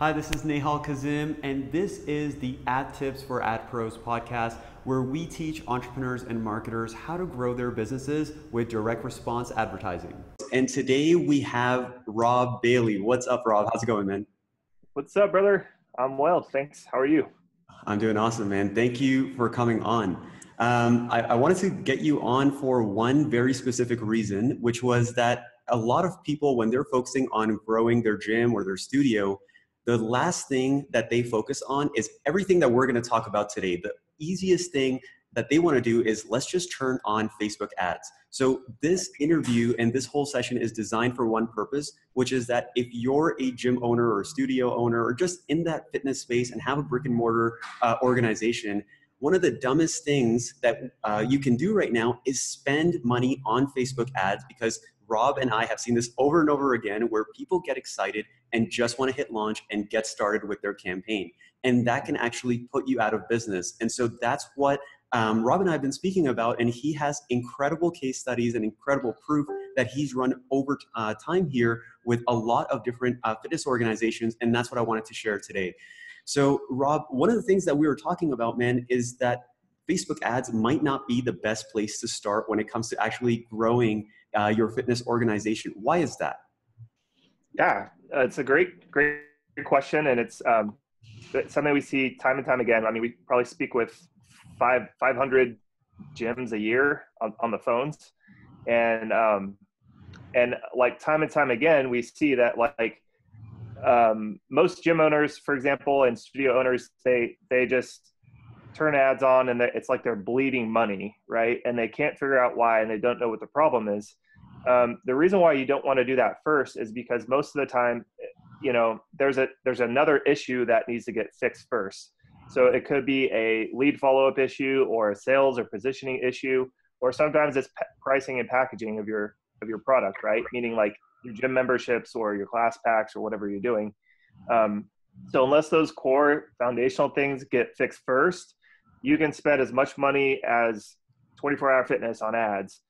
Hi, this is Nehal Kazim, and this is the Ad Tips for Ad Pros podcast, where we teach entrepreneurs and marketers how to grow their businesses with direct response advertising. And today we have Robb Bailey. What's up, Robb? How's it going, man? What's up, brother? I'm well, thanks. How are you? I'm doing awesome, man. Thank you for coming on. I wanted to get you on for one very specific reason, which was that a lot of people, when they're focusing on growing their gym or their studio, the last thing that they focus on is everything that we're going to talk about today. The easiest thing that they want to do is let's just turn on Facebook ads. So this interview and this whole session is designed for one purpose, which is that if you're a gym owner or a studio owner or just in that fitness space and have a brick and mortar organization, one of the dumbest things that you can do right now is spend money on Facebook ads, because Robb and I have seen this over and over again where people get excited and just want to hit launch and get started with their campaign. And that can actually put you out of business. And so that's what Robb and I have been speaking about, and he has incredible case studies and incredible proof that he's run over time here with a lot of different fitness organizations, and that's what I wanted to share today. So Robb, one of the things that we were talking about, man, is that Facebook ads might not be the best place to start when it comes to actually growing your fitness organization. Why is that? Yeah, it's a great question, and it's something we see time and time again. I mean, we probably speak with 500 gyms a year on the phones, and like time and time again, we see that most gym owners, for example, and studio owners, they just turn ads on, and it's like they're bleeding money, right? And they can't figure out why, and they don't know what the problem is. The reason why you don't want to do that first is because most of the time, you know, there's another issue that needs to get fixed first. So it could be a lead follow-up issue, or a sales or positioning issue, or sometimes it's pricing and packaging of your product, right? Meaning like your gym memberships or your class packs or whatever you're doing. So unless those core foundational things get fixed first, you can spend as much money as 24-hour fitness on ads,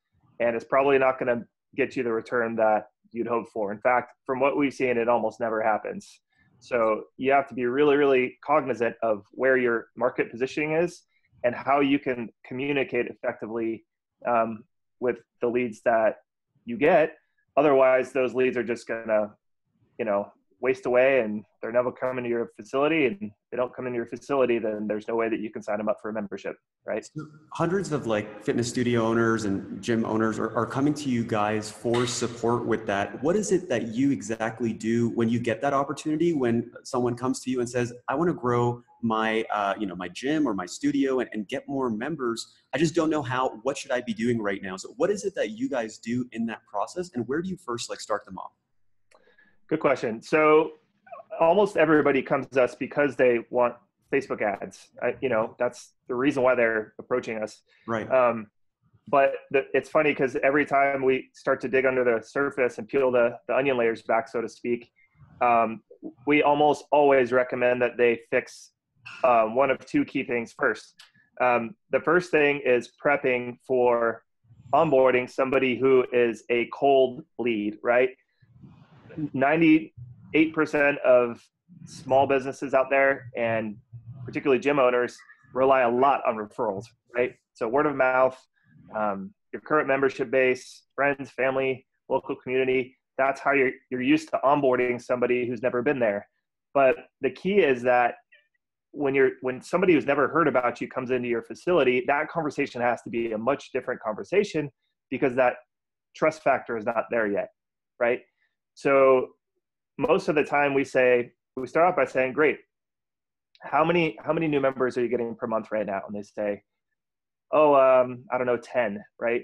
and it's probably not going to get you the return that you'd hope for. In fact, from what we've seen, it almost never happens. So you have to be really, really cognizant of where your market positioning is and how you can communicate effectively with the leads that you get. Otherwise, those leads are just going to, waste away, and they're never coming to your facility. And if they don't come into your facility, then there's no way that you can sign them up for a membership, right? So hundreds of like fitness studio owners and gym owners are coming to you guys for support with that. What is it that you exactly do when you get that opportunity, when someone comes to you and says, I want to grow my, my gym or my studio and get more members. I just don't know how. What should I be doing right now? So what is it that you guys do in that process, and where do you first start them off? Good question. So almost everybody comes to us because they want Facebook ads. That's the reason why they're approaching us. Right. But it's funny because every time we start to dig under the surface and peel the onion layers back, so to speak, we almost always recommend that they fix one of two key things first. The first thing is prepping for onboarding somebody who is a cold lead, right? 98% of small businesses out there, and particularly gym owners, rely a lot on referrals, right? So word of mouth, your current membership base, friends, family, local community, that's how you're used to onboarding somebody who's never been there. But the key is that when somebody who's never heard about you comes into your facility, that conversation has to be a much different conversation, because that trust factor is not there yet, right? So most of the time we start off by saying, great, how many new members are you getting per month right now? And they say, I don't know, 10, right?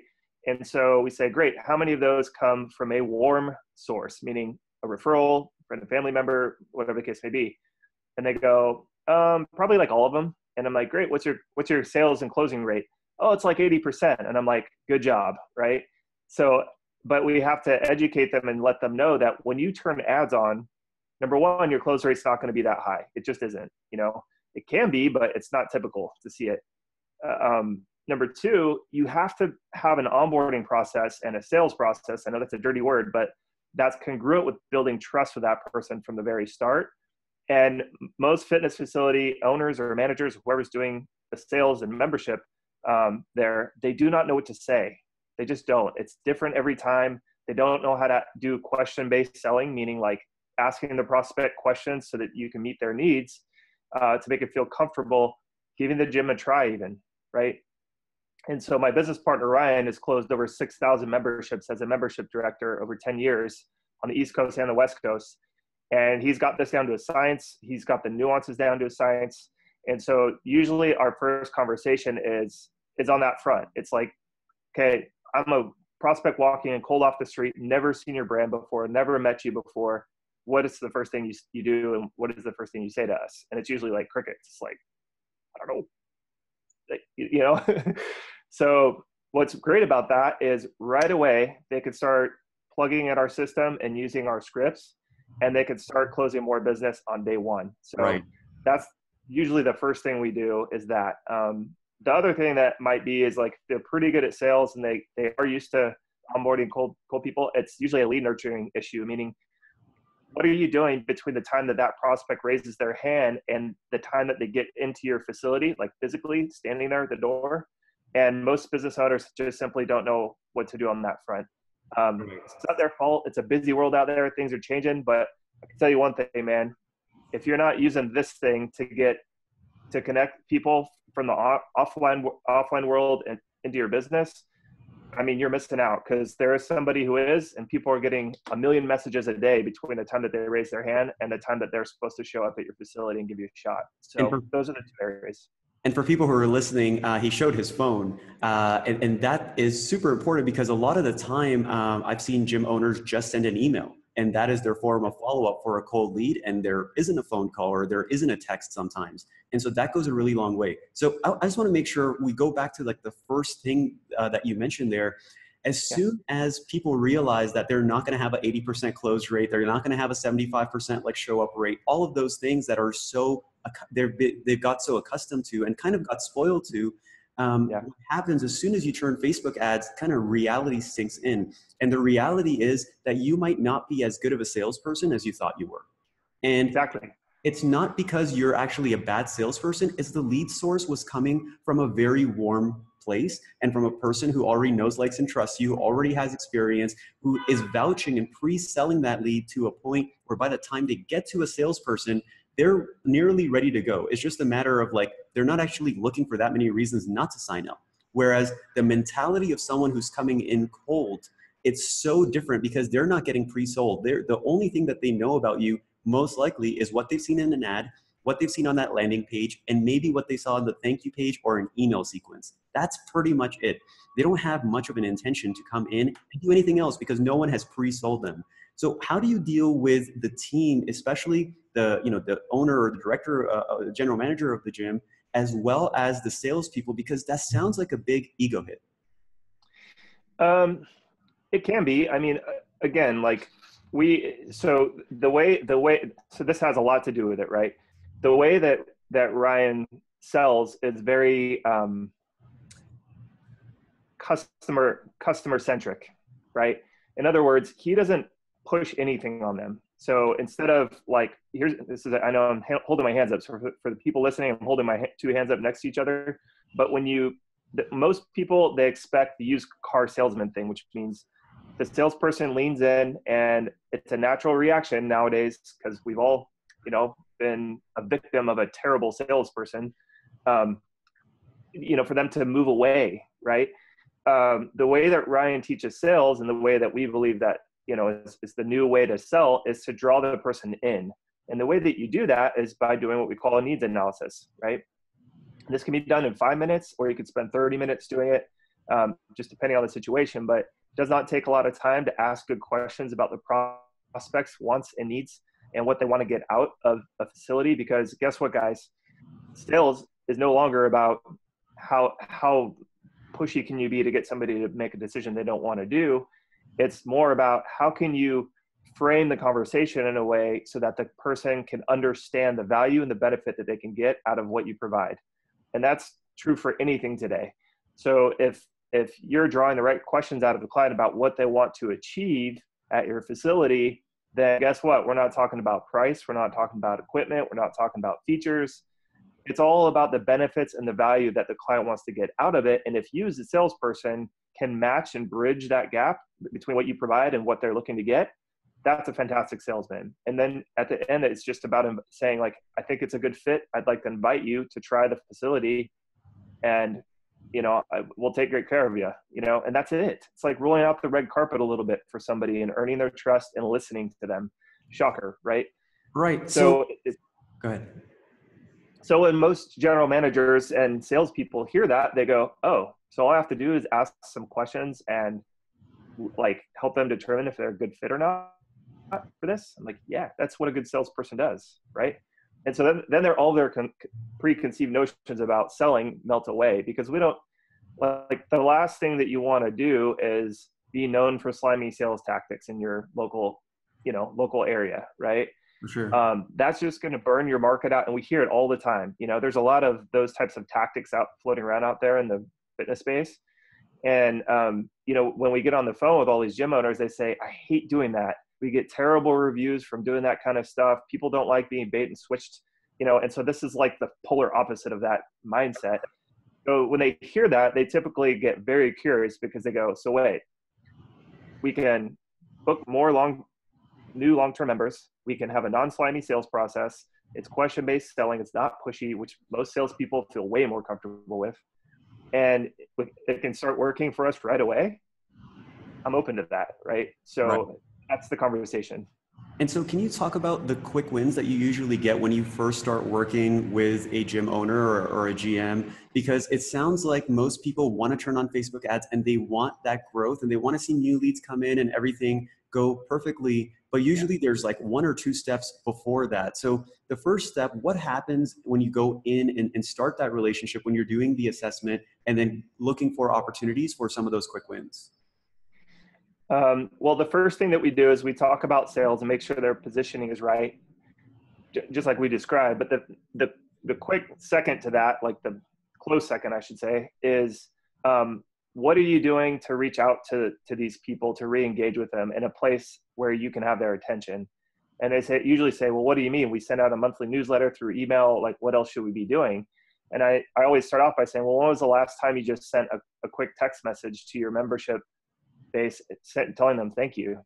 And so we say, great, how many of those come from a warm source, meaning a referral, friend and family member, whatever the case may be? And they go, probably like all of them. And I'm like, great, what's your sales and closing rate? Oh, it's like 80%. And I'm like, good job, right? So, but we have to educate them and let them know that when you turn ads on, number one, your close rate's not going to be that high. It just isn't. It can be, but it's not typical to see it. Number two, you have to have an onboarding process and a sales process. I know that's a dirty word, but that's congruent with building trust with that person from the very start. And most fitness facility owners or managers, whoever's doing the sales and membership there, they do not know what to say. They just don't. It's different every time. They don't know how to do question-based selling, meaning like asking the prospect questions so that you can meet their needs to make it feel comfortable, giving the gym a try even, right? And so my business partner, Ryan, has closed over 6,000 memberships as a membership director over 10 years on the East Coast and the West Coast. And he's got this down to a science. He's got the nuances down to a science. And so usually our first conversation is on that front. It's like, okay, I'm a prospect walking in cold off the street, never seen your brand before, never met you before. What is the first thing you do, and what is the first thing you say to us? And it's usually like crickets. It's like, I don't know, like, you know. So what's great about that is right away they could start plugging in our system and using our scripts, and they could start closing more business on day one. So Right. that's usually the first thing we do is that. The other thing that might be is like they're pretty good at sales and they are used to onboarding cold people. It's usually a lead nurturing issue, meaning what are you doing between the time that prospect raises their hand and the time that they get into your facility, like physically standing there at the door? And most business owners just simply don't know what to do on that front. It's not their fault. It's a busy world out there. Things are changing, but I can tell you one thing, man. If you're not using this thing to connect people from the offline world and into your business, I mean, you're missing out, because there is somebody who is, and people are getting a million messages a day between the time that they raise their hand and the time that they're supposed to show up at your facility and give you a shot. So those are the two areas. And for people who are listening, he showed his phone, and that is super important because a lot of the time I've seen gym owners just send an email, and that is their form of follow-up for a cold lead, and there isn't a phone call or there isn't a text sometimes. And so that goes a really long way. So I just want to make sure we go back to like the first thing that you mentioned there. As soon as people realize that they're not going to have an 80% close rate, they're not going to have a 75% like show up rate, all of those things that are so they've got so accustomed to and kind of got spoiled to. What happens as soon as you turn Facebook ads, kind of reality sinks in. And the reality is that you might not be as good of a salesperson as you thought you were. And exactly. It's not because you're actually a bad salesperson. It's the lead source was coming from a very warm place and from a person who already knows, likes, and trusts you, who already has experience, who is vouching and pre-selling that lead to a point where by the time they get to a salesperson, they're nearly ready to go. It's just a matter of like, they're not actually looking for that many reasons not to sign up. Whereas the mentality of someone who's coming in cold, it's so different because they're not getting pre-sold. The only thing that they know about you most likely is what they've seen in an ad, what they've seen on that landing page, and maybe what they saw on the thank you page or an email sequence. That's pretty much it. They don't have much of an intention to come in and do anything else because no one has pre-sold them. So how do you deal with the team, especially the owner or the director, general manager of the gym, as well as the salespeople? Because that sounds like a big ego hit. It can be. I mean, again, like so this has a lot to do with it, right? The way that Ryan sells is very customer centric, right? In other words, he doesn't push anything on them. So instead of like, I know I'm holding my hands up. So for the people listening, I'm holding my two hands up next to each other. But most people, they expect the used car salesman thing, which means the salesperson leans in, and it's a natural reaction nowadays because we've all, been a victim of a terrible salesperson, for them to move away, right? The way that Ryan teaches sales and the way that we believe that, is the new way to sell is to draw the person in. And the way that you do that is by doing what we call a needs analysis, right? This can be done in 5 minutes, or you could spend 30 minutes doing it, just depending on the situation, but it does not take a lot of time to ask good questions about the prospects' wants and needs and what they want to get out of a facility. Because guess what, guys? Sales is no longer about how pushy can you be to get somebody to make a decision they don't want to do. It's more about how can you frame the conversation in a way so that the person can understand the value and the benefit that they can get out of what you provide. And that's true for anything today. So if you're drawing the right questions out of the client about what they want to achieve at your facility, then guess what? We're not talking about price. We're not talking about equipment. We're not talking about features. It's all about the benefits and the value that the client wants to get out of it. And if you as a salesperson can match and bridge that gap between what you provide and what they're looking to get, that's a fantastic salesman. And then at the end, it's just about him saying like, I think it's a good fit. I'd like to invite you to try the facility, and, you know, we'll take great care of you, you know, and that's it. It's like rolling out the red carpet a little bit for somebody and earning their trust and listening to them. Shocker, right? Right. So Go ahead. So when most general managers and salespeople hear that, they go, oh, so all I have to do is ask some questions and like help them determine if they're a good fit or not for this. I'm like, yeah, that's what a good salesperson does, right? And so then they're all their preconceived notions about selling melt away, because we don't, like, the last thing that you want to do is be known for slimy sales tactics in your local area, right? For sure. That's just going to burn your market out. And we hear it all the time. You know, there's a lot of those types of tactics floating around out there in the fitness space. And, you know, when we get on the phone with all these gym owners, they say, I hate doing that. We get terrible reviews from doing that kind of stuff. People don't like being bait and switched, you know, and so this is like the polar opposite of that mindset. So when they hear that, they typically get very curious, because they go, so wait, we can book more new long-term members. We can have a non-slimy sales process. It's question-based selling. It's not pushy, which most salespeople feel way more comfortable with. And it can start working for us right away. I'm open to that, right? So Right. That's the conversation. And so can you talk about the quick wins that you usually get when you first start working with a gym owner or a GM? Because it sounds like most people want to turn on Facebook ads and they want that growth and they want to see new leads come in and everything go perfectly. But usually there's like one or two steps before that. So the first step, what happens when you go in and start that relationship, when you're doing the assessment and then looking for opportunities for some of those quick wins? Well, the first thing that we do is we talk about sales and make sure their positioning is right, just like we described. But the quick second to that, like the close second, I should say, is what are you doing to reach out to these people, to re-engage with them in a place where you can have their attention? And they usually say, well, what do you mean? We send out a monthly newsletter through email. Like, what else should we be doing? And I always start off by saying, well, when was the last time you just sent a quick text message to your membership base telling them, thank you,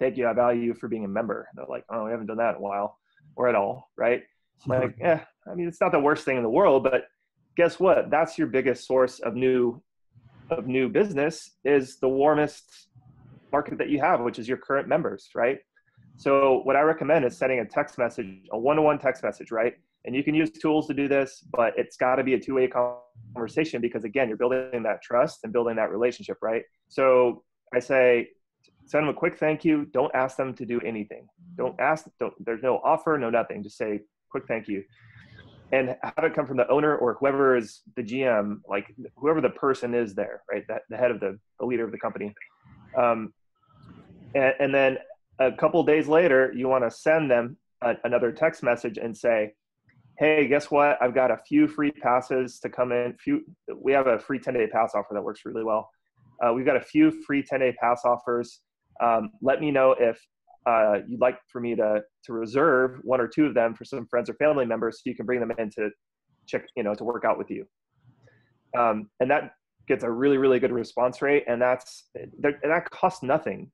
I value you for being a member? And they're like, oh, we haven't done that in a while or at all, right? Like, yeah, I mean, it's not the worst thing in the world, but guess what? That's your biggest source of new business, is the warmest market that you have, which is your current members, right? So what I recommend is sending a text message, a one-to-one text message, right? And you can use tools to do this, but it's got to be a two-way conversation, because again, you're building that trust and building that relationship, right? So I say, send them a quick thank you. Don't ask them to do anything. There's no offer, no nothing. Just say quick thank you. And have it come from the owner or whoever is the GM, like whoever the person is there, right? The head of the leader of the company. And then a couple of days later, you want to send them another text message and say, hey, guess what? I've got a few free passes to come in. We have a free 10-day pass offer that works really well. We've got a few free 10-day pass offers. Let me know if you'd like for me to reserve one or two of them for some friends or family members, so you can bring them in to check, to work out with you. And that gets a really, really good response rate. And that costs nothing,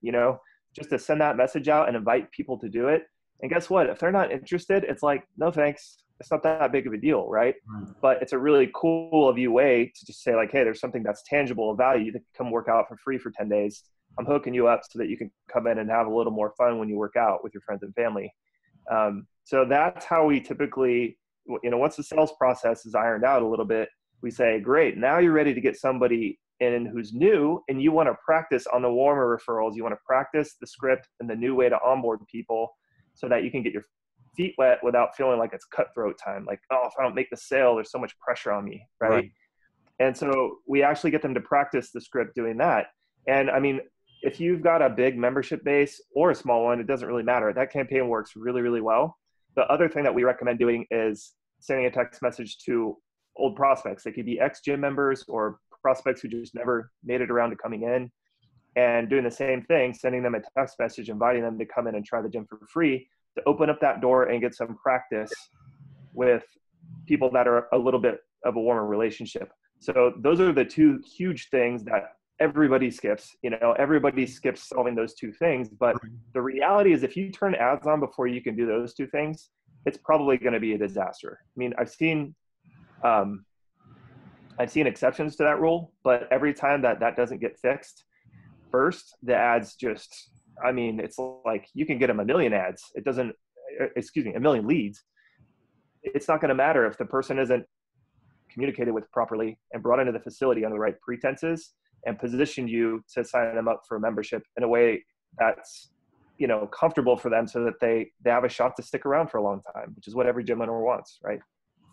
just to send that message out and invite people to do it. And guess what? If they're not interested, it's like, no, thanks. It's not that big of a deal, right? But it's a really cool of you way to just say like, hey, there's something that's tangible of value to come work out for free for 10 days. I'm hooking you up so that you can come in and have a little more fun when you work out with your friends and family. So that's how we typically, once the sales process is ironed out a little bit, we say, great, now you're ready to get somebody in who's new, and you want to practice on the warmer referrals. You want to practice the script and the new way to onboard people so that you can get your feet wet without feeling like it's cutthroat time. Like, oh, if I don't make the sale, there's so much pressure on me, right? And so we actually get them to practice the script doing that. And I mean, if you've got a big membership base or a small one, it doesn't really matter. That campaign works really, really well. The other thing that we recommend doing is sending a text message to old prospects. They could be ex-gym members or prospects who just never made it around to coming in. and doing the same thing, sending them a text message, inviting them to come in and try the gym for free, to open up that door and get some practice with people that are a little bit of a warmer relationship. So those are the two huge things that everybody skips. Everybody skips solving those two things. But the reality is, if you turn ads on before you can do those two things, it's probably going to be a disaster. I mean, I've seen exceptions to that rule, but every time that doesn't get fixed, first, the ads just, it's like you can get them a million ads. A million leads. It's not going to matter if the person isn't communicated with properly and brought into the facility under the right pretenses and positioned you to sign them up for a membership in a way that's, comfortable for them, so that they have a shot to stick around for a long time, which is what every gym owner wants, right?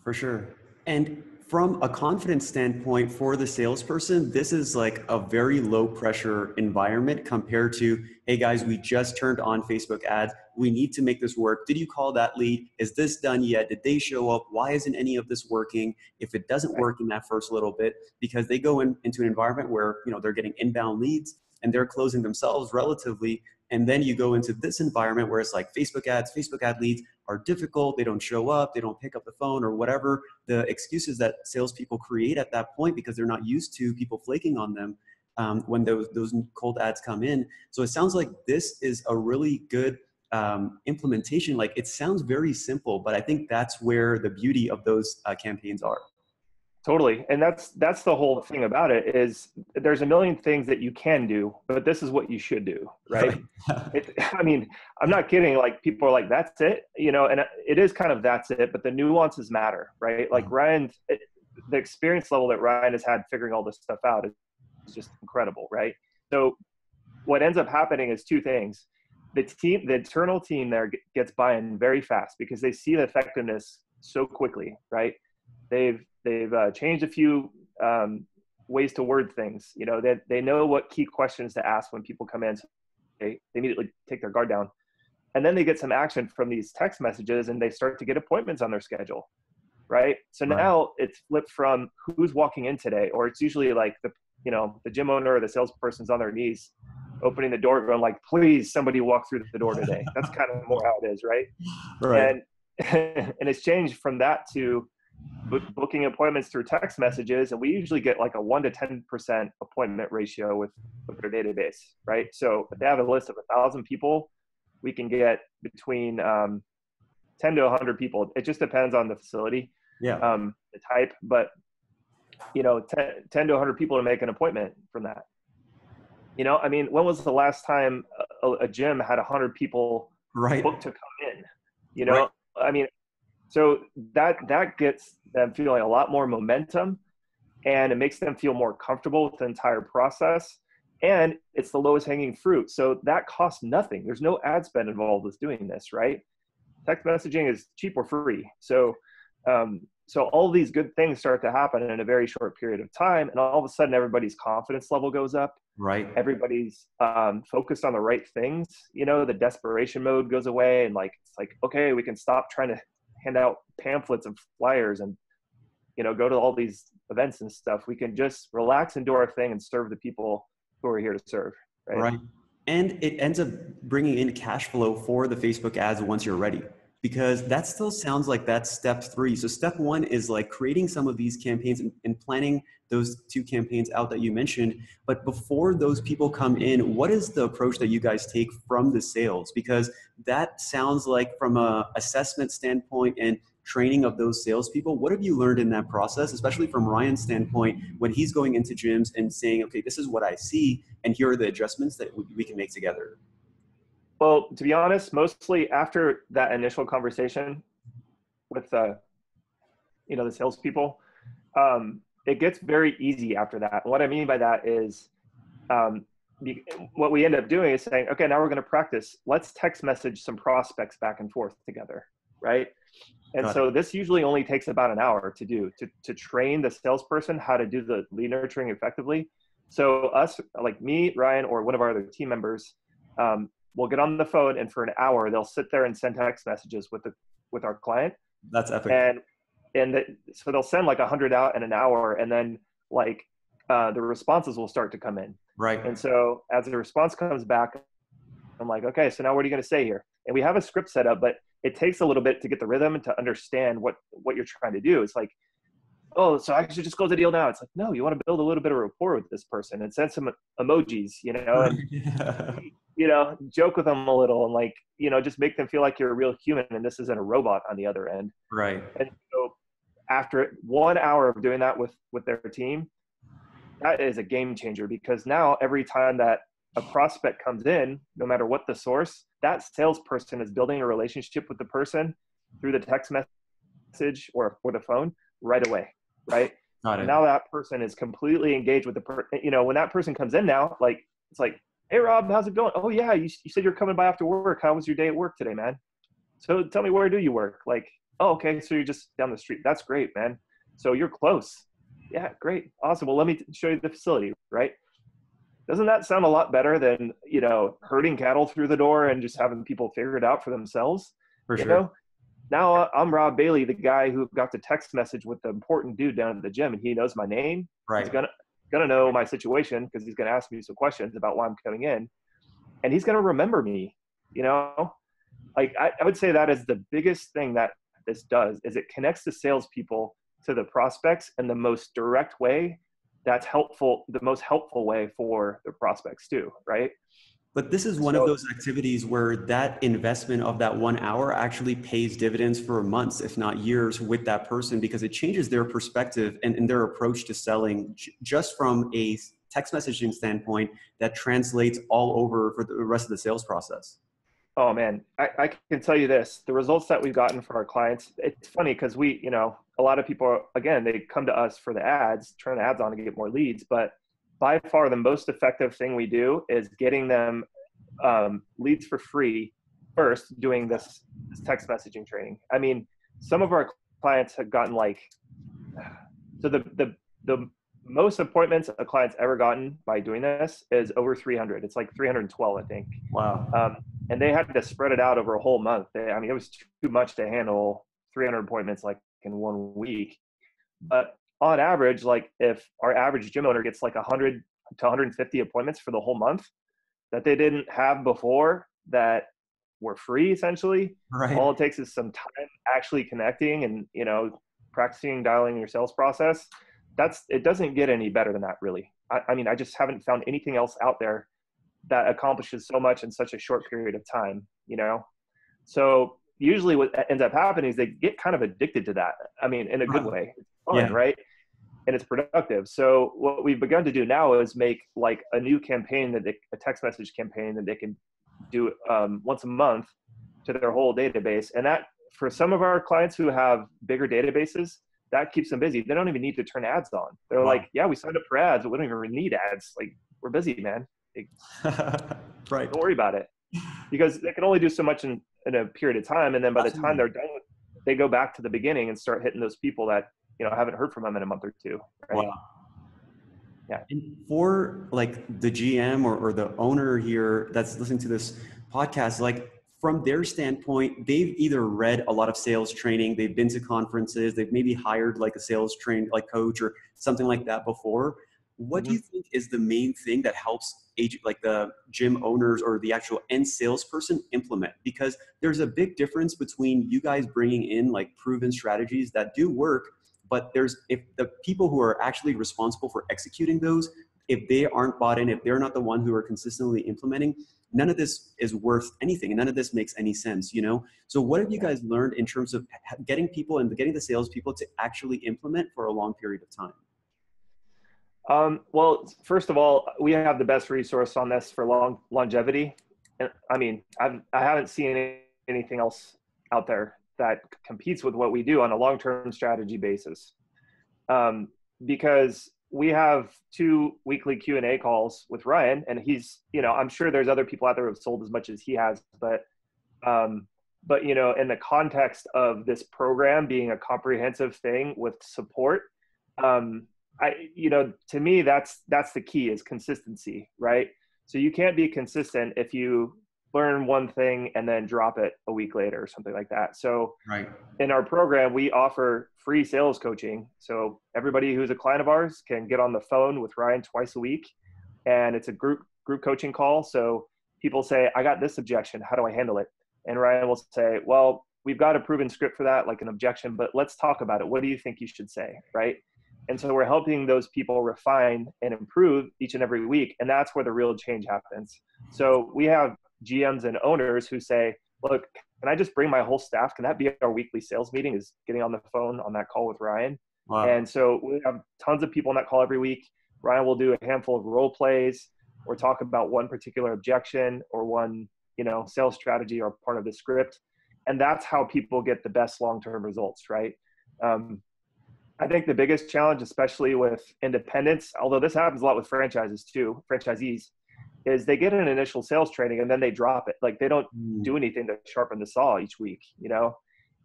For sure. And from a confidence standpoint for the salesperson, this is like a very low pressure environment compared to, hey guys, we just turned on Facebook ads. We need to make this work. Did you call that lead? Is this done yet? Did they show up? Why isn't any of this working? If it doesn't work in that first little bit, because they go into an environment where, they're getting inbound leads and they're closing themselves relatively. And then you go into this environment where it's like Facebook ad leads are difficult. They don't show up. They don't pick up the phone, or whatever the excuses that salespeople create at that point, because they're not used to people flaking on them when those cold ads come in. So it sounds like this is a really good implementation. Like, it sounds very simple, but I think that's where the beauty of those campaigns are. Totally. And that's the whole thing about it, is there's a million things that you can do, but this is what you should do, right? I'm not kidding. Like, people are like, that's it, and it is kind of, that's it, but the nuances matter, right? Like the experience level that Ryan has had figuring all this stuff out is just incredible, right? So what ends up happening is two things. The internal team there gets buy-in very fast because they see the effectiveness so quickly, right? They've changed a few ways to word things. They know what key questions to ask when people come in. So they immediately take their guard down. And then they get some action from these text messages, and they start to get appointments on their schedule, right? So now it's flipped from who's walking in today, or it's usually like the gym owner or the salesperson's on their knees, opening the door, going like, please, somebody walk through the door today. That's kind of more how it is, right? Right. And it's changed from that to booking appointments through text messages, and we usually get like a 1 to 10% appointment ratio with their database, right? So if they have a list of 1,000 people, we can get between 10 to 100 people. It just depends on the facility, the type, but 10 to 100 people to make an appointment from that. When was the last time a gym had 100 people booked to come in? So that gets them feeling a lot more momentum, and it makes them feel more comfortable with the entire process, and it's the lowest hanging fruit. So that costs nothing. There's no ad spend involved with doing this, right? Text messaging is cheap or free. So all these good things start to happen in a very short period of time, and all of a sudden everybody's confidence level goes up. Right. Everybody's focused on the right things. The desperation mode goes away, and it's like, okay, we can stop trying to hand out pamphlets and flyers and, go to all these events and stuff. We can just relax and do our thing and serve the people who are here to serve. Right. And it ends up bringing in cash flow for the Facebook ads once you're ready, because that still sounds like that's step 3. So step 1 is like creating some of these campaigns and planning those 2 campaigns out that you mentioned. But before those people come in, what is the approach that you guys take from the sales? Because that sounds like, from a assessment standpoint and training of those salespeople, what have you learned in that process, especially from Ryan's standpoint, when he's going into gyms and saying, okay, this is what I see, and here are the adjustments that we can make together? Well, to be honest, mostly after that initial conversation with the salespeople, it gets very easy after that. What I mean by that is, what we end up doing is saying, okay, now we're going to practice. Let's text message some prospects back and forth together, right? And so this usually only takes about an hour to do, to train the salesperson how to do the lead nurturing effectively. So us, like me, Ryan, or one of our other team members, we'll get on the phone, and for an hour, they'll sit there and send text messages with our client. That's epic. So they'll send like 100 out in an hour, and then like the responses will start to come in. Right. And so as the response comes back, I'm like, okay, so now what are you going to say here? And we have a script set up, but it takes a little bit to get the rhythm and to understand what you're trying to do. It's like, oh, so I should just close the deal now. It's like, no, you want to build a little bit of rapport with this person and send some emojis, and, joke with them a little and like, just make them feel like you're a real human and this isn't a robot on the other end. Right. And so after 1 hour of doing that with their team, that is a game changer, because now every time that a prospect comes in, no matter what the source, that salesperson is building a relationship with the person through the text message or the phone right away. Right. Got it. Now that person is completely engaged with when that person comes in now, like, it's like, hey, Rob, how's it going? Oh yeah. You said you're coming by after work. How was your day at work today, man? So tell me, where do you work? Like, oh, okay. So you're just down the street. That's great, man. So you're close. Yeah. Great. Awesome. Well, let me show you the facility. Right. Doesn't that sound a lot better than, herding cattle through the door and just having people figure it out for themselves? For sure. Now I'm Rob Bailey, the guy who got the text message with the important dude down at the gym, and he knows my name. Right. He's gonna know my situation because he's gonna ask me some questions about why I'm coming in, and he's gonna remember me. Like I would say that is the biggest thing that this does, is it connects the salespeople to the prospects in the most direct way. That's helpful, the most helpful way for the prospects too, right? But this is one of those activities where that investment of that 1 hour actually pays dividends for months, if not years, with that person, because it changes their perspective and their approach to selling just from a text messaging standpoint that translates all over for the rest of the sales process. Oh man, I can tell you this, the results that we've gotten for our clients, it's funny because a lot of people, again, they come to us for the ads, turn the ads on to get more leads, but by far the most effective thing we do is getting them leads for free first, doing this text messaging training. I mean, some of our clients have gotten so the most appointments a client's ever gotten by doing this is over 300. It's like 312, I think. Wow. And they had to spread it out over a whole month. It was too much to handle 300 appointments like in 1 week. But on average, like if our average gym owner gets like 100 to 150 appointments for the whole month that they didn't have before, that were free essentially, right. All it takes is some time actually connecting and, practicing dialing your sales process. It doesn't get any better than that, really. I mean, I just haven't found anything else out there that accomplishes so much in such a short period of time, So usually what ends up happening is they get kind of addicted to that. I mean, in a good way. It's fun, right? And it's productive. So what we've begun to do now is make like a new campaign a text message campaign that they can do once a month to their whole database. And that, for some of our clients who have bigger databases, that keeps them busy. They don't even need to turn ads on. They're like, yeah, we signed up for ads, but we don't even need ads. Like, we're busy, man. Right. Don't worry about it, because they can only do so much in a period of time. And then by the time they're done, they go back to the beginning and start hitting those people that, haven't heard from them in a month or two. Right? Wow. Yeah. And for like the GM or the owner here that's listening to this podcast, like from their standpoint, they've either read a lot of sales training, they've been to conferences, they've maybe hired like a sales coach or something like that before. What do you think is the main thing that helps like the gym owners or the actual end salesperson implement? Because there's a big difference between you guys bringing in like proven strategies that do work, but if the people who are actually responsible for executing those, if they aren't bought in, if they're not the one who are consistently implementing, none of this is worth anything and none of this makes any sense, So what have you guys learned in terms of getting people and getting the salespeople to actually implement for a long period of time? Well, first of all, we have the best resource on this for longevity. And I mean, I haven't seen anything else out there that competes with what we do on a long-term strategy basis. Because we have 2 weekly Q&A calls with Ryan, and he's, I'm sure there's other people out there who have sold as much as he has, but in the context of this program being a comprehensive thing with support, to me, that's the key, is consistency, right? So you can't be consistent if you learn one thing and then drop it a week later or something like that. So Right. in our program, we offer free sales coaching. So everybody who's a client of ours can get on the phone with Ryan twice a week, and it's a group coaching call. So people say, I got this objection. How do I handle it? And Ryan will say, well, we've got a proven script for that, like an objection, but let's talk about it. What do you think you should say? Right. And so we're helping those people refine and improve each and every week. And that's where the real change happens. So we have GMs and owners who say, look, can I just bring my whole staff? Can that be our weekly sales meeting, is getting on the phone on that call with Ryan? Wow. And so we have tons of people on that call every week. Ryan will do a handful of role plays or talk about one particular objection or one, sales strategy or part of the script. And that's how people get the best long-term results, right? I think the biggest challenge, especially with independents, although this happens a lot with franchisees, is they get an initial sales training and then they drop it. Like they don't do anything to sharpen the saw each week,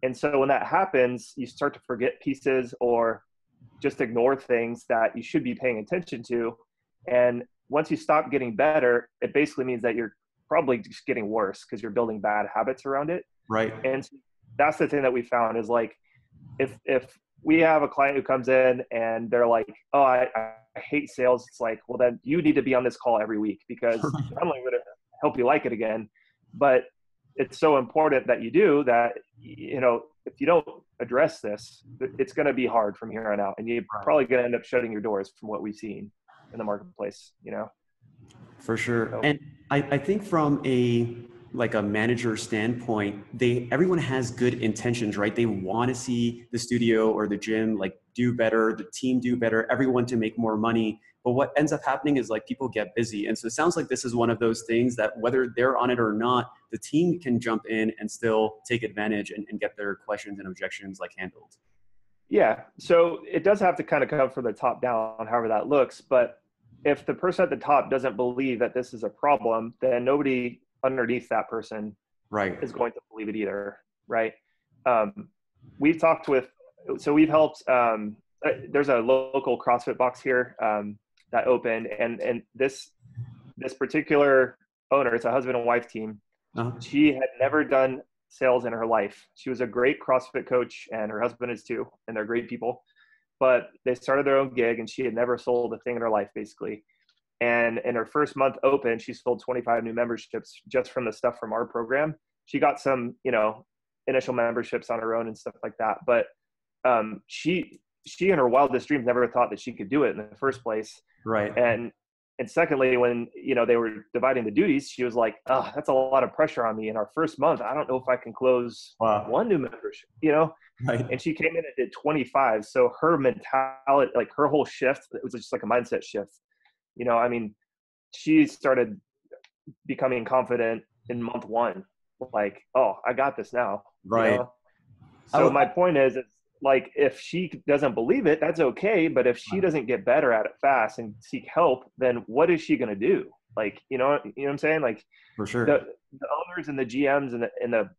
And so when that happens, you start to forget pieces or just ignore things that you should be paying attention to. And once you stop getting better, it basically means that you're probably just getting worse because you're building bad habits around it. Right. And so that's the thing that we found is like, if we have a client who comes in and they're like, oh, I hate sales. It's like, well, then you need to be on this call every week because not only would it help you like it again, but it's so important that you do that, if you don't address this, it's going to be hard from here on out. And you're probably going to end up shutting your doors from what we've seen in the marketplace, For sure. So, And I think from a manager standpoint, everyone has good intentions, right? They want to see the studio or the gym do better, the team do better, everyone to make more money. But what ends up happening is people get busy. And so it sounds like this is one of those things that whether they're on it or not, the team can jump in and still take advantage and get their questions and objections handled. Yeah. So it does have to kind of come from the top down, however that looks. But if the person at the top doesn't believe that this is a problem, then nobody underneath that person is going to believe it either. Right. We've talked we've helped, there's a local CrossFit box here that opened, and this particular owner, it's a husband and wife team. Uh-huh. She had never done sales in her life. She was a great CrossFit coach, and her husband is too, and they're great people. But they started their own gig, and she had never sold a thing in her life, basically. And in her first month open, she sold 25 new memberships just from the stuff from our program. She got some, initial memberships on her own and stuff like that. But she in her wildest dreams never thought that she could do it in the first place. Right. And secondly, when, they were dividing the duties, she was like, oh, that's a lot of pressure on me in our first month. I don't know if I can close one new membership, Right. And she came in and did 25. So her mentality, her whole shift, it was just like a mindset shift. She started becoming confident in month one, oh, I got this now. Right. So my point is if she doesn't believe it, that's okay. But if she doesn't get better at it fast and seek help, then what is she going to do? You know what I'm saying? For sure. The owners and the GMs and the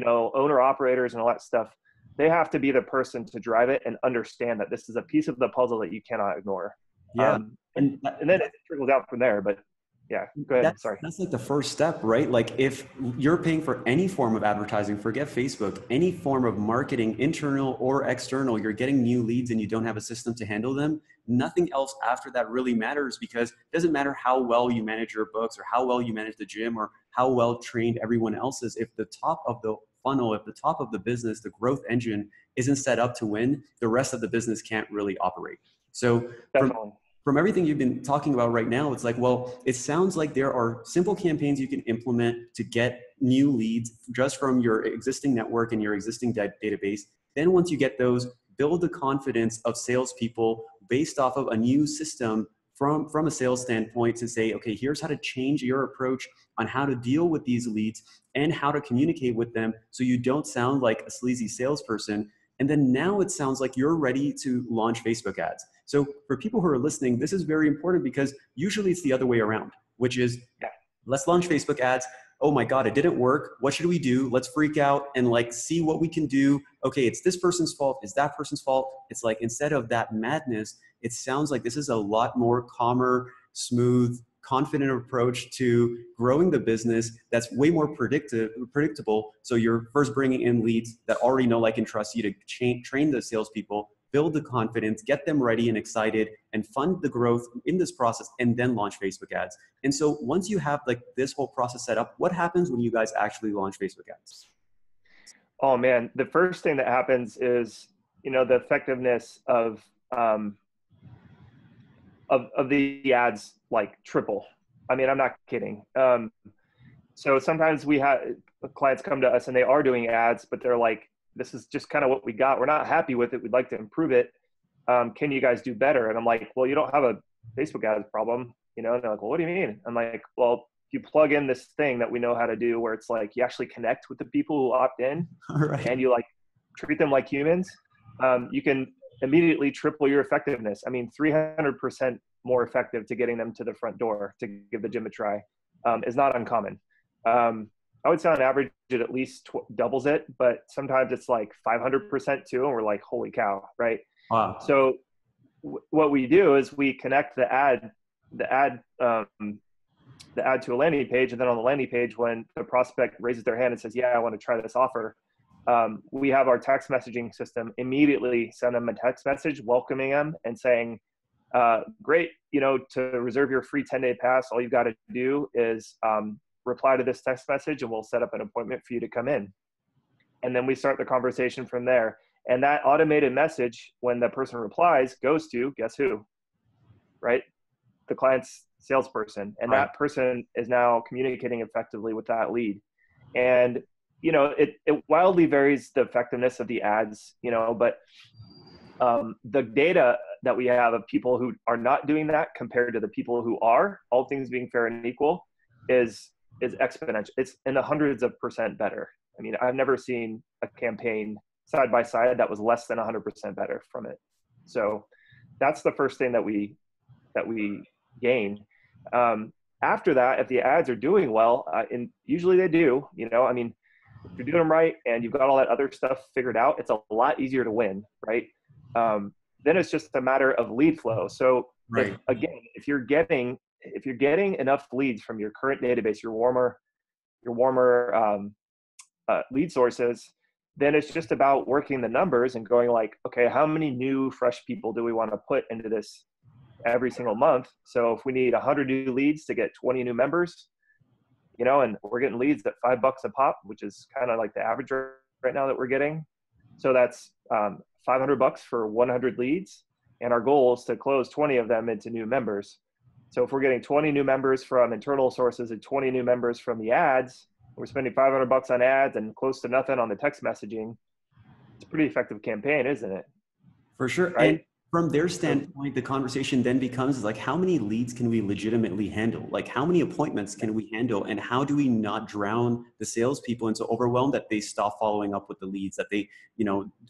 owner operators and all that stuff, they have to be the person to drive it and understand that this is a piece of the puzzle that you cannot ignore. Yeah. And then it trickles out from there. But yeah, go ahead. Sorry. That's the first step, right? If you're paying for any form of advertising, forget Facebook, any form of marketing, internal or external, you're getting new leads and you don't have a system to handle them. Nothing else after that really matters, because it doesn't matter how well you manage your books or how well you manage the gym or how well trained everyone else is. If the top of the funnel, if the top of the business, the growth engine isn't set up to win, the rest of the business can't really operate. So from everything you've been talking about right now, it's it sounds like there are simple campaigns you can implement to get new leads just from your existing network and your existing database. Then once you get those, build the confidence of salespeople based off of a new system from a sales standpoint to say, okay, here's how to change your approach on how to deal with these leads and how to communicate with them so you don't sound like a sleazy salesperson. And then now it sounds like you're ready to launch Facebook ads. So for people who are listening, this is very important because usually it's the other way around, which is let's launch Facebook ads. Oh my God, it didn't work. What should we do? Let's freak out and see what we can do. Okay, it's this person's fault. It's that person's fault. It's instead of that madness, it sounds like this is a lot more calmer, smooth, confident approach to growing the business that's way more predictable. So you're first bringing in leads that already know, like, and trust you to train the salespeople, build the confidence, get them ready and excited, and fund the growth in this process, and then launch Facebook ads. And so once you have like this whole process set up, what happens when you guys actually launch Facebook ads? Oh man, the first thing that happens is, the effectiveness of the ads like triple. I mean, I'm not kidding. So sometimes we have clients come to us and they are doing ads, but they're like, this is just kind of what we got. We're not happy with it. We'd like to improve it. Can you guys do better? And I'm like, well, you don't have a Facebook ads problem, And they're like, well, what do you mean? I'm like, well, you plug in this thing that we know how to do where it's like you actually connect with the people who opt in Right. and you like treat them like humans. You can immediately triple your effectiveness. I mean, 300% more effective to getting them to the front door to give the gym a try is not uncommon. I would say on average, it at least doubles it, but sometimes it's like 500% too. And we're like, holy cow, right? Wow. So what we do is we connect the ad to a landing page. And then on the landing page, when the prospect raises their hand and says, yeah, I want to try this offer, we have our text messaging system immediately send them a text message welcoming them and saying, great, to reserve your free 10-day pass, all you've got to do is reply to this text message and we'll set up an appointment for you to come in. And then we start the conversation from there. And that automated message, when the person replies, goes to, guess who, right? The client's salesperson. And Right. that person is now communicating effectively with that lead. And, it wildly varies the effectiveness of the ads, but the data that we have of people who are not doing that compared to the people who are, all things being fair and equal, is exponential. It's in the hundreds of percent better. I mean, I've never seen a campaign side by side that was less than 100% better from it. So that's the first thing that we gain. After that, if the ads are doing well, and usually they do, I mean, if you're doing them right and you've got all that other stuff figured out, it's a lot easier to win, right? Then it's just a matter of lead flow. So Right. if you're getting enough leads from your current database, your warmer lead sources, then it's just about working the numbers and going like, okay, how many new fresh people do we want to put into this every single month? So if we need 100 new leads to get 20 new members, and we're getting leads at $5 a pop, which is kind of like the average right now that we're getting. So that's $500 for 100 leads. And our goal is to close 20 of them into new members. So if we're getting 20 new members from internal sources and 20 new members from the ads, we're spending $500 on ads and close to nothing on the text messaging. It's a pretty effective campaign, isn't it? For sure. Right? And from their standpoint, the conversation then becomes like, how many leads can we legitimately handle? Like, how many appointments can we handle? And how do we not drown the salespeople into overwhelm that they stop following up with the leads, that they,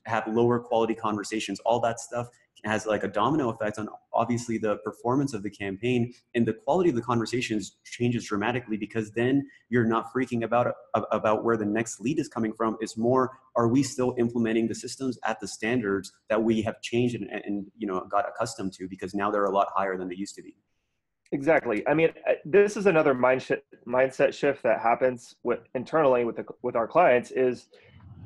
have lower quality conversations? All that stuff has like a domino effect on obviously the performance of the campaign, and the quality of the conversations changes dramatically, because then you're not freaking about where the next lead is coming from. It's more, are we still implementing the systems at the standards that we have changed and got accustomed to, because now they're a lot higher than they used to be. Exactly. I mean, this is another mindset shift that happens internally with our clients. Is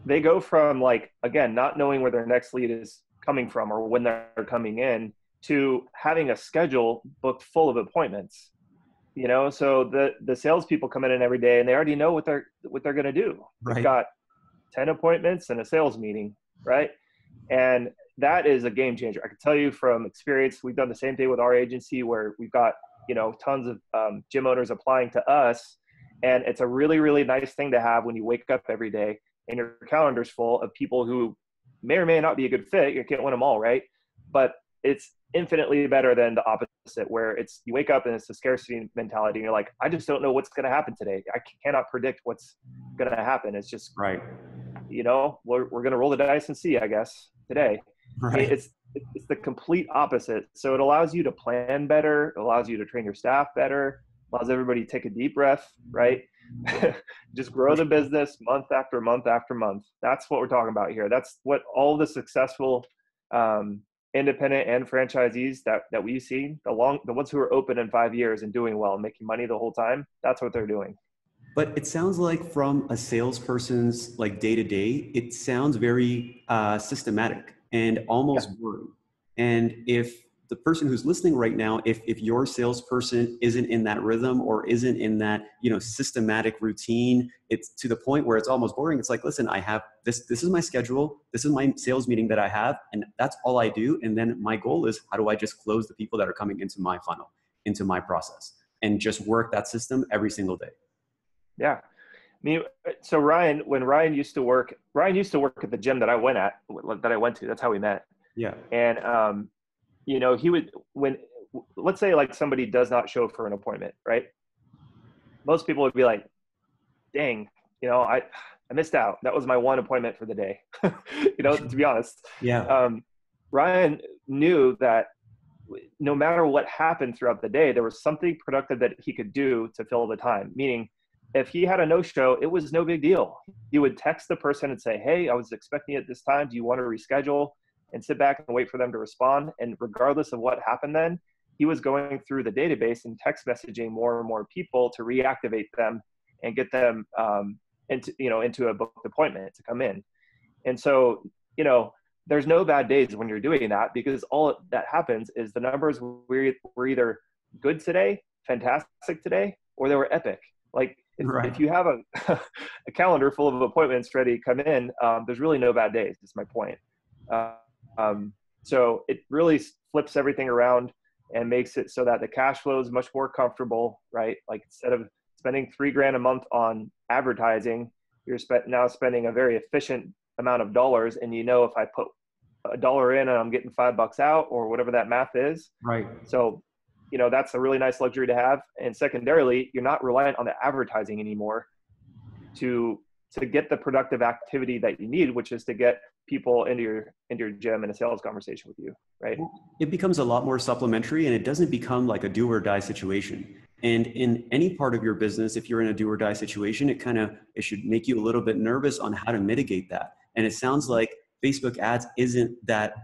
they go from, like, again, not knowing where their next lead is coming from or when they're coming in, to having a schedule booked full of appointments. So the salespeople come in every day and they already know what they're going to do. Right. They've got 10 appointments and a sales meeting, right? And that is a game changer. I can tell you from experience, we've done the same thing with our agency, where we've got tons of gym owners applying to us, and it's a really, really nice thing to have when you wake up every day and your calendar's full of people who may or may not be a good fit. You can't win them all, right? But it's infinitely better than the opposite, where you wake up and it's a scarcity mentality and you're like, I just don't know what's going to happen today. I cannot predict what's going to happen. It's just, right. We're going to roll the dice and see, I guess, today. Right. It's the complete opposite. So it allows you to plan better. It allows you to train your staff better. Allows everybody to take a deep breath, right? Just grow the business month after month after month. That's what we're talking about here. That's what all the successful independent and franchisees that we've seen, the ones who are open in 5 years and doing well and making money the whole time, that's what they're doing. But it sounds like from a salesperson's like day to day, it sounds very systematic and Yeah. almost boring. And if the person who's listening right now, if your salesperson isn't in that rhythm or isn't in that, you know, systematic routine, it's to the point where it's almost boring. It's like, listen, I have this, this is my schedule. This is my sales meeting that I have, and that's all I do. And then my goal is, how do I just close the people that are coming into my funnel, into my process, and just work that system every single day. Yeah. I mean, so Ryan, when Ryan used to work at the gym that I went to, that's how we met. Yeah. And, you know, let's say like somebody does not show for an appointment, right? Most people would be like, dang, you know, I missed out. That was my one appointment for the day, you know, to be honest. Yeah. Ryan knew that no matter what happened throughout the day, there was something productive that he could do to fill the time. Meaning, if he had a no-show, it was no big deal. He would text the person and say, hey, I was expecting it this time. Do you want to reschedule? And sit back and wait for them to respond. And regardless of what happened then, he was going through the database and text messaging more and more people to reactivate them and get them into a booked appointment to come in. And so, you know, there's no bad days when you're doing that, because all that happens is the numbers were either good today, fantastic today, or they were epic. Like if you have a calendar full of appointments ready to come in, there's really no bad days. That's my point. So it really flips everything around and makes it so that the cash flow is much more comfortable, right? Like instead of spending $3,000 a month on advertising, you're now spending a very efficient amount of dollars. And you know, if I put $1 in and I'm getting $5 out, or whatever that math is. Right. So, you know, that's a really nice luxury to have. And secondarily, you're not reliant on the advertising anymore to get the productive activity that you need, which is to get people into your gym in a sales conversation with you, right? It becomes a lot more supplementary, and it doesn't become like a do or die situation. And in any part of your business, if you're in a do or die situation, it should make you a little bit nervous on how to mitigate that. And it sounds like Facebook ads isn't that